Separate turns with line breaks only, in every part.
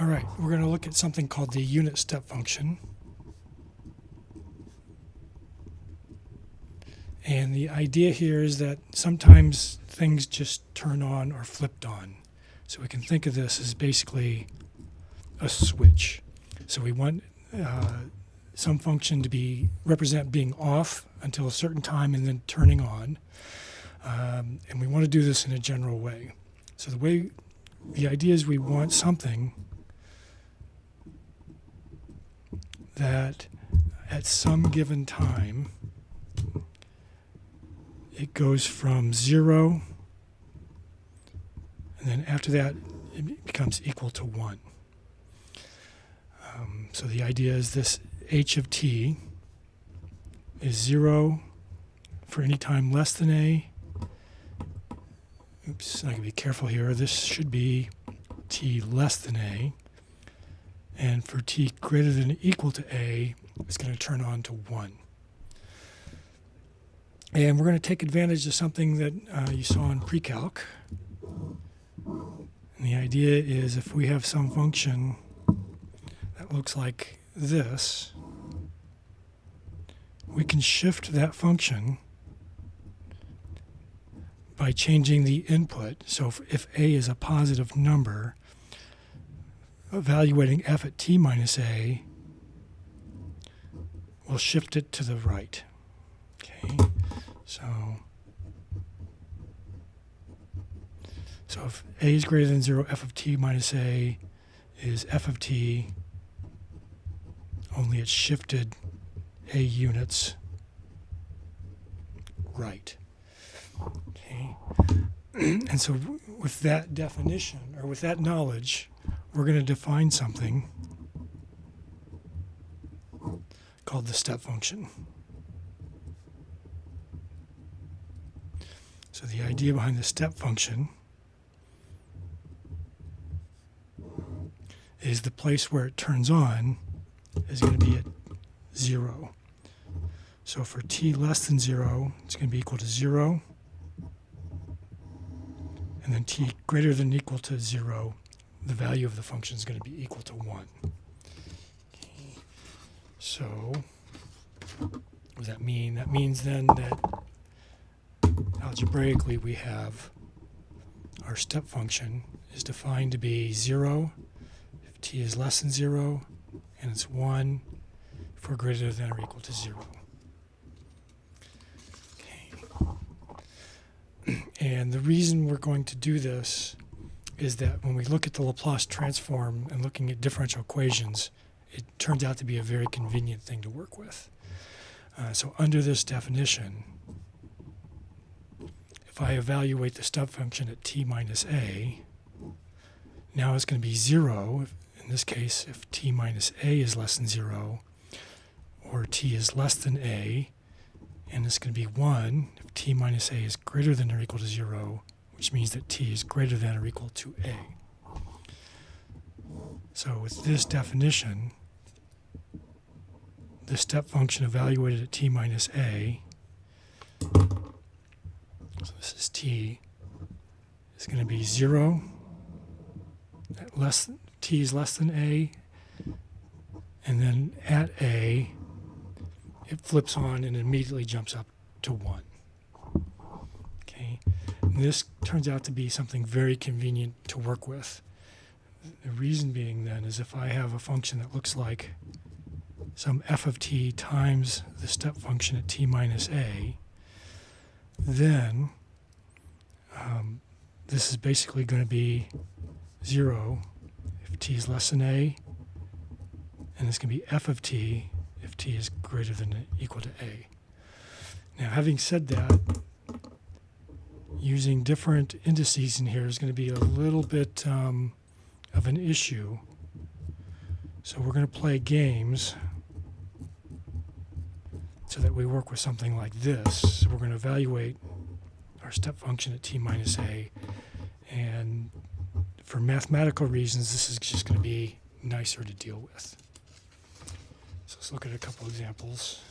All right, we're going to look at something called the unit step function. And the idea here is that sometimes things just turn on or flipped on. So we can think of this as basically a switch. So we want some function to represent being off until a certain time and then turning on. And we want to do this in a general way. So the idea is we want something that at some given time it goes from 0, and then after that it becomes equal to 1. So the idea is this h of t is 0 for any time less than a. Oops, I got to be careful here. This should be t less than a. And for t greater than or equal to a, it's going to turn on to 1. And we're going to take advantage of something that you saw in pre-calc. And the idea is if we have some function that looks like this, we can shift that function by changing the input. So if a is a positive number, evaluating f at t minus a will shift it to the right. Okay, so if a is greater than 0, f of t minus a is f of t, only it's shifted a units right. Okay, and so with that definition, or with that knowledge, we're going to define something called the step function. So the idea behind the step function is the place where it turns on is going to be at 0. So for t less than 0, it's going to be equal to 0. And then t greater than or equal to 0, the value of the function is going to be equal to 1. Okay. So what does that mean? That means then that algebraically we have our step function is defined to be 0 if t is less than 0, and it's 1 if we're greater than or equal to 0. And the reason we're going to do this is that when we look at the Laplace transform and looking at differential equations, it turns out to be a very convenient thing to work with. So under this definition, if I evaluate the step function at t minus a, now it's going to be 0, in this case, if t minus a is less than 0, or t is less than a, and it's going to be 1 if t minus a is greater than or equal to 0, which means that t is greater than or equal to a. So with this definition, the step function evaluated at t minus a, so this is t, is going to be 0, at t is less than a, and then at a, it flips on and immediately jumps up to 1. Okay, and this turns out to be something very convenient to work with. The reason being then is if I have a function that looks like some f of t times the step function at t minus a, then this is basically going to be 0 if t is less than a, and it's going to be f of t if t is greater than or equal to a. Now, having said that, using different indices in here is going to be a little bit of an issue. So we're going to play games so that we work with something like this. So we're going to evaluate our step function at t minus a, and for mathematical reasons, this is just going to be nicer to deal with. So let's look at a couple examples.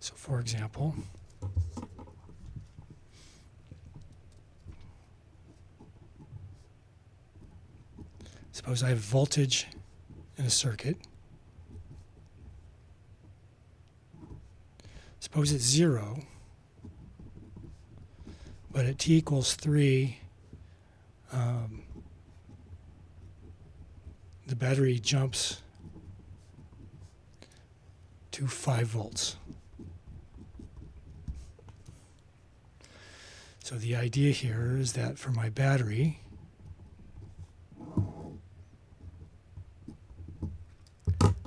So for example, Suppose I have voltage in a circuit. Suppose it's 0, but at t equals 3, the battery jumps to 5 volts. So the idea here is that for my battery,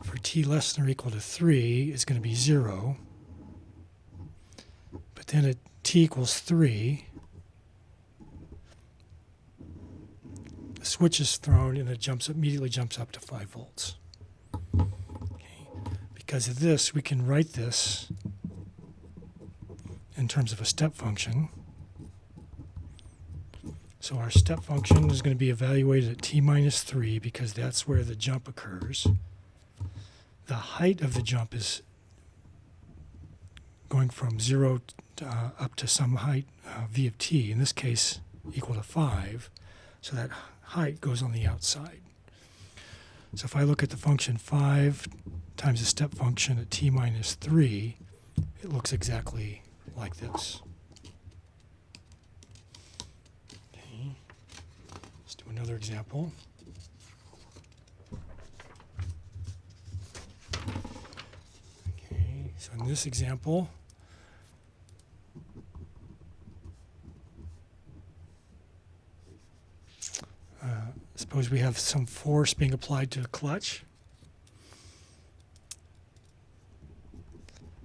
for t less than or equal to 3, it's going to be 0. But then at t equals 3, the switch is thrown and it immediately jumps up to 5 volts. Okay. Because of this, we can write this in terms of a step function. So our step function is going to be evaluated at t minus 3 because that's where the jump occurs. The height of the jump is going from 0 up to some height v of t, in this case equal to 5. So that height goes on the outside. So if I look at the function 5 times the step function at t minus 3, it looks exactly like this. Okay. Let's do another example. Okay, so in this example, suppose we have some force being applied to a clutch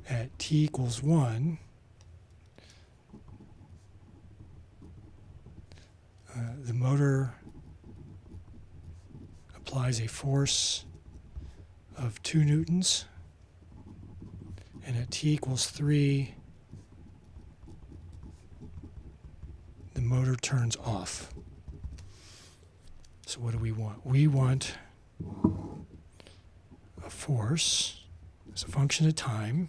at t equals 1. The motor applies a force of 2 newtons, and at t equals 3, the motor turns off. So what do we want? We want a force as a function of time.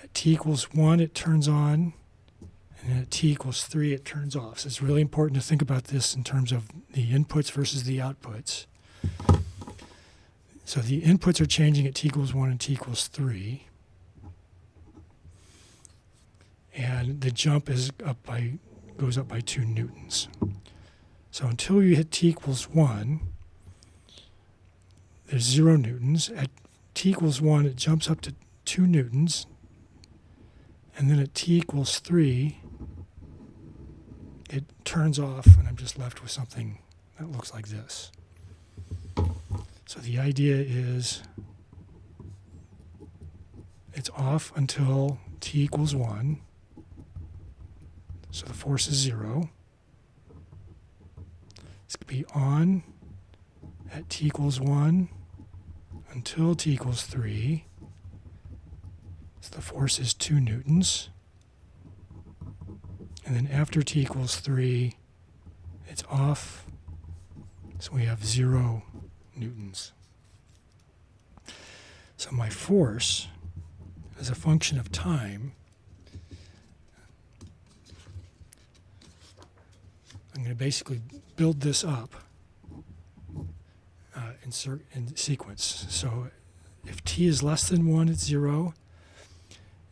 At t equals 1, it turns on, and at t equals 3, it turns off. So it's really important to think about this in terms of the inputs versus the outputs. So the inputs are changing at t equals 1 and t equals 3. And the jump goes up by 2 newtons. So until you hit t equals 1, there's 0 newtons. At t equals 1, it jumps up to 2 newtons. And then at t equals 3, it turns off, and I'm just left with something that looks like this. So the idea is it's off until t equals 1. So the force is 0. It's going to be on at t equals 1 until t equals 3. So the force is 2 newtons. And then after t equals 3, it's off. So we have 0 newtons. So my force, as a function of time, I'm going to basically build this up in sequence. So if t is less than 1, it's 0.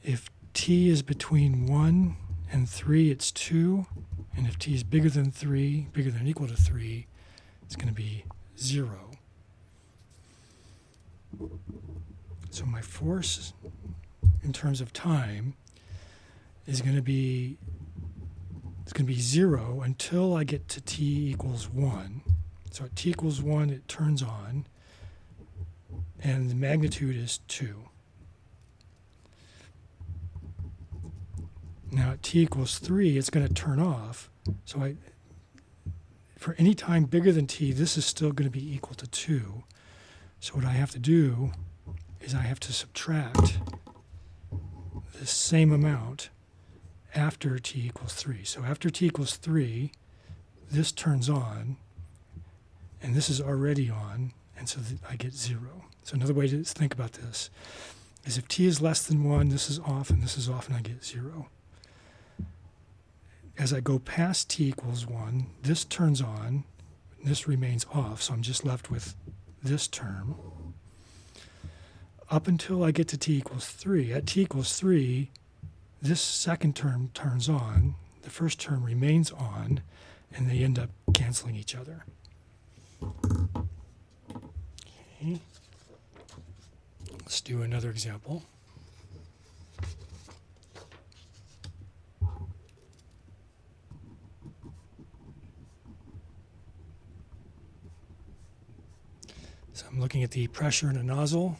If t is between 1 and 3, it's 2. And if t is bigger than 3, bigger than or equal to 3, it's going to be 0. So my force in terms of time is going to be 0 until I get to t equals 1. So at t equals 1, it turns on, and the magnitude is 2. Now at t equals 3, it's going to turn off. So for any time bigger than t, this is still going to be equal to 2. So what I have to do is I have to subtract the same amount after t equals 3. So after t equals 3, this turns on, and this is already on, and so I get 0. So another way to think about this is if t is less than 1, this is off, and this is off, and I get 0. As I go past t equals 1, this turns on. this remains off, so I'm just left with this term. Up until I get to t equals 3. At t equals 3, this second term turns on, the first term remains on, and they end up canceling each other. Okay. Let's do another example. So I'm looking at the pressure in a nozzle.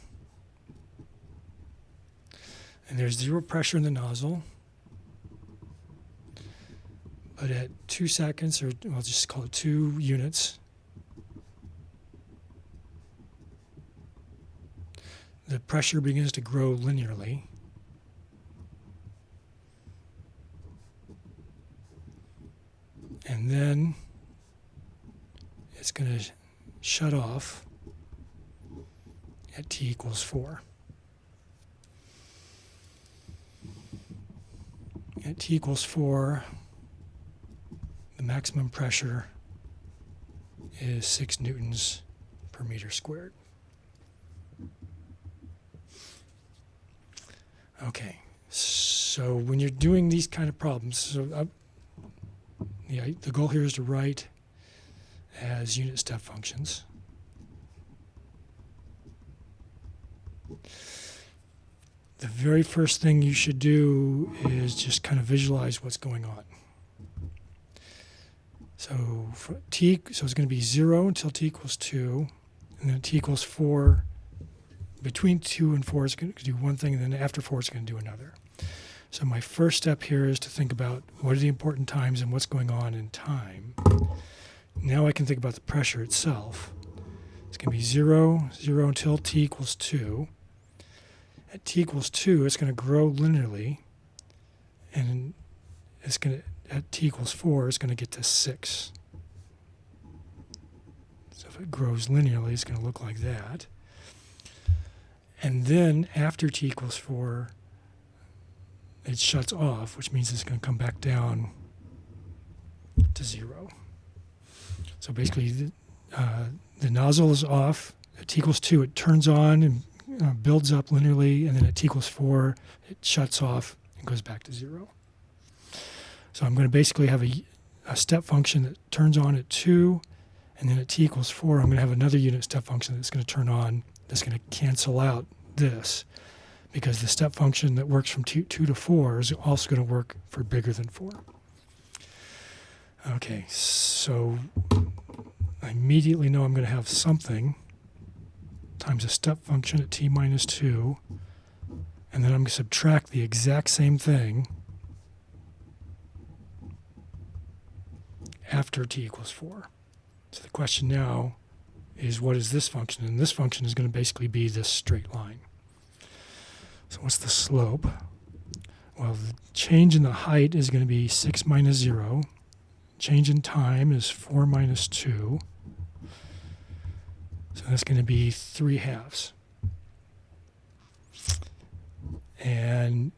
And there's 0 pressure in the nozzle. But at 2 seconds, or I'll just call it 2 units, the pressure begins to grow linearly. And then it's going to shut off at t equals 4. At t equals 4, the maximum pressure is 6 newtons per meter squared. Okay, so when you're doing these kind of problems, the goal here is to write as unit step functions. The very first thing you should do is just kind of visualize what's going on. So for so it's going to be 0 until t equals 2, and then t equals 4. Between 2 and 4 it's going to do one thing, and then after 4 it's going to do another. So my first step here is to think about what are the important times and what's going on in time. Now I can think about the pressure itself. It's going to be 0 until t equals 2. At t equals 2, it's going to grow linearly, and it's going to, at t equals 4, it's going to get to 6. So if it grows linearly, it's going to look like that. And then after t equals 4, it shuts off, which means it's going to come back down to 0. So basically, the nozzle is off. At t equals 2, it turns on and builds up linearly, and then at t equals 4, it shuts off and goes back to 0. So I'm going to basically have a step function that turns on at 2, and then at t equals 4, I'm going to have another unit step function that's going to turn on, that's going to cancel out this, because the step function that works from 2 to 4 is also going to work for bigger than 4. Okay, so I immediately know I'm going to have something times a step function at t minus 2, and then I'm going to subtract the exact same thing after t equals 4. So the question now is, what is this function? And this function is going to basically be this straight line. So what's the slope? Well, the change in the height is going to be 6 minus 0. Change in time is 4 minus 2. So that's going to be 3/2. And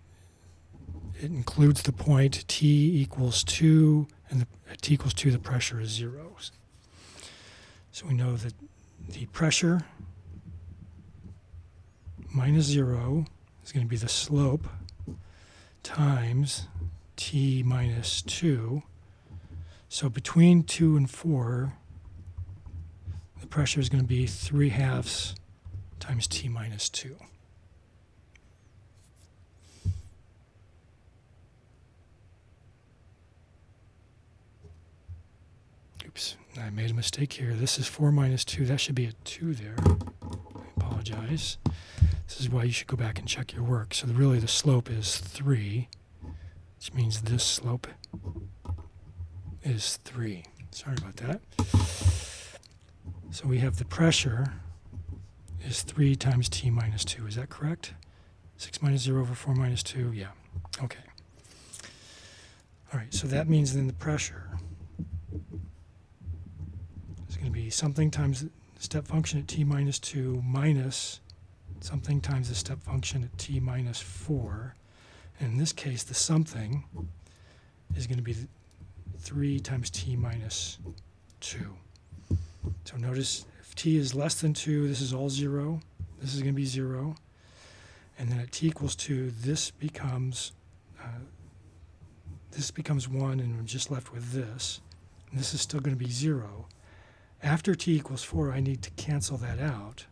it includes the point t equals 2, and at t equals 2, the pressure is 0. So we know that the pressure minus 0 is going to be the slope times t minus 2. So between 2 and 4, the pressure is going to be 3/2 times t minus 2. Oops, I made a mistake here. This is 4 minus 2. That should be a 2 there. I apologize. This is why you should go back and check your work. So really the slope is 3, which means this slope is 3. Sorry about that. So we have the pressure is 3 times t minus 2. Is that correct? 6 minus 0 over 4 minus 2? Yeah. Okay. All right, so that means then the pressure is going to be something times the step function at t minus 2 minus something times the step function at t minus 4. And in this case, the something is going to be 3 times t minus 2. So notice if t is less than 2, this is all 0. This is going to be 0. And then at t equals 2, this becomes 1, and I'm just left with this. And this is still going to be 0. After t equals 4, I need to cancel that out,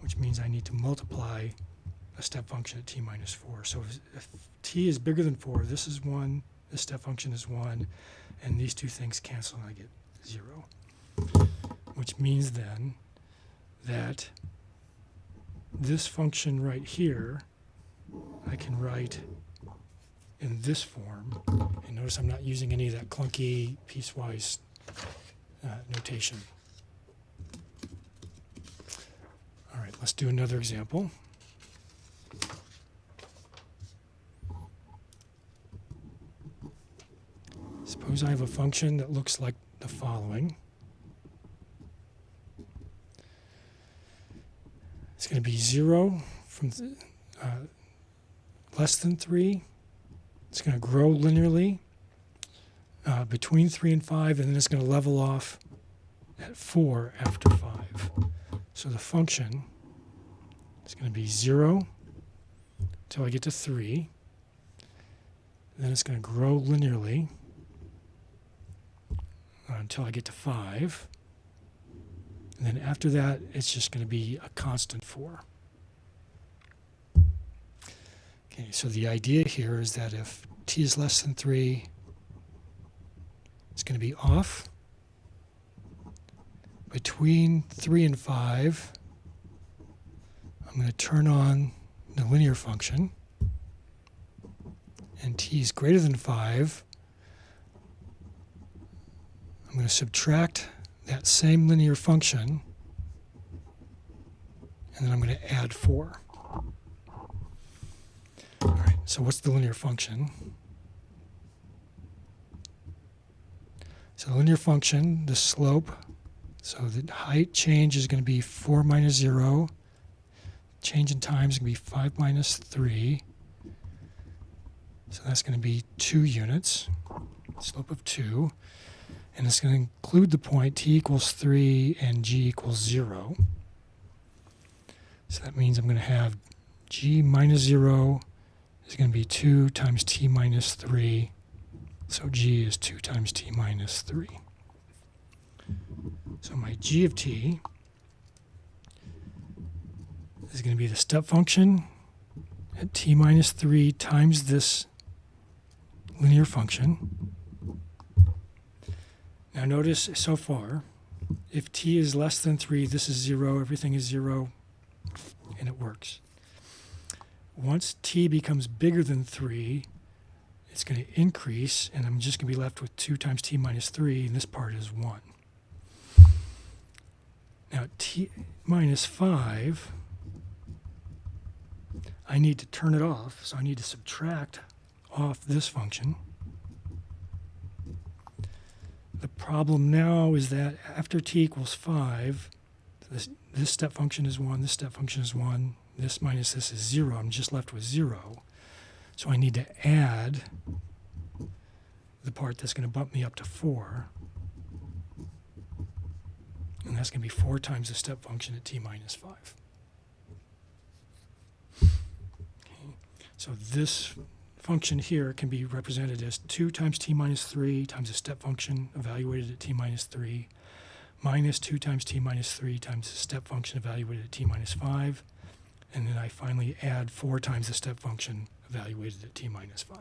which means I need to multiply a step function at t minus 4. So if t is bigger than 4, this is 1, this step function is 1, and these two things cancel and I get 0. Which means then that this function right here I can write in this form. And notice I'm not using any of that clunky piecewise notation. All right, let's do another example. Suppose I have a function that looks like the following. It's going to be 0 from less than 3. It's going to grow linearly between 3 and 5, and then it's going to level off at 4 after 5. So the function is going to be 0 until I get to 3. Then it's going to grow linearly until I get to 5. And then after that, it's just going to be a constant 4. Okay, so the idea here is that if t is less than 3, it's going to be off. Between 3 and 5, I'm going to turn on the linear function. And t is greater than 5, I'm going to subtract that same linear function, and then I'm going to add 4. All right, so what's the linear function? So the linear function, the slope, so the height change is going to be 4 minus 0. Change in time is going to be 5 minus 3. So that's going to be 2 units, slope of 2. And it's going to include the point t equals 3 and g equals 0. So that means I'm going to have g minus 0 is going to be 2 times t minus 3. So g is 2 times t minus 3. So my g of t is going to be the step function at t minus 3 times this linear function. Now notice so far, if t is less than 3, this is 0, everything is 0, and it works. Once t becomes bigger than 3, it's going to increase, and I'm just going to be left with 2 times t minus 3, and this part is 1. Now t minus 5, I need to turn it off, so I need to subtract off this function. The problem now is that after t equals 5, this step function is 1, this step function is 1, this minus this is 0. I'm just left with 0. So I need to add the part that's going to bump me up to 4. And that's going to be 4 times the step function at t minus 5. Okay. So this function here can be represented as 2 times t minus 3 times the step function evaluated at t minus 3 minus 2 times t minus 3 times the step function evaluated at t minus 5. And then I finally add 4 times the step function evaluated at t minus 5.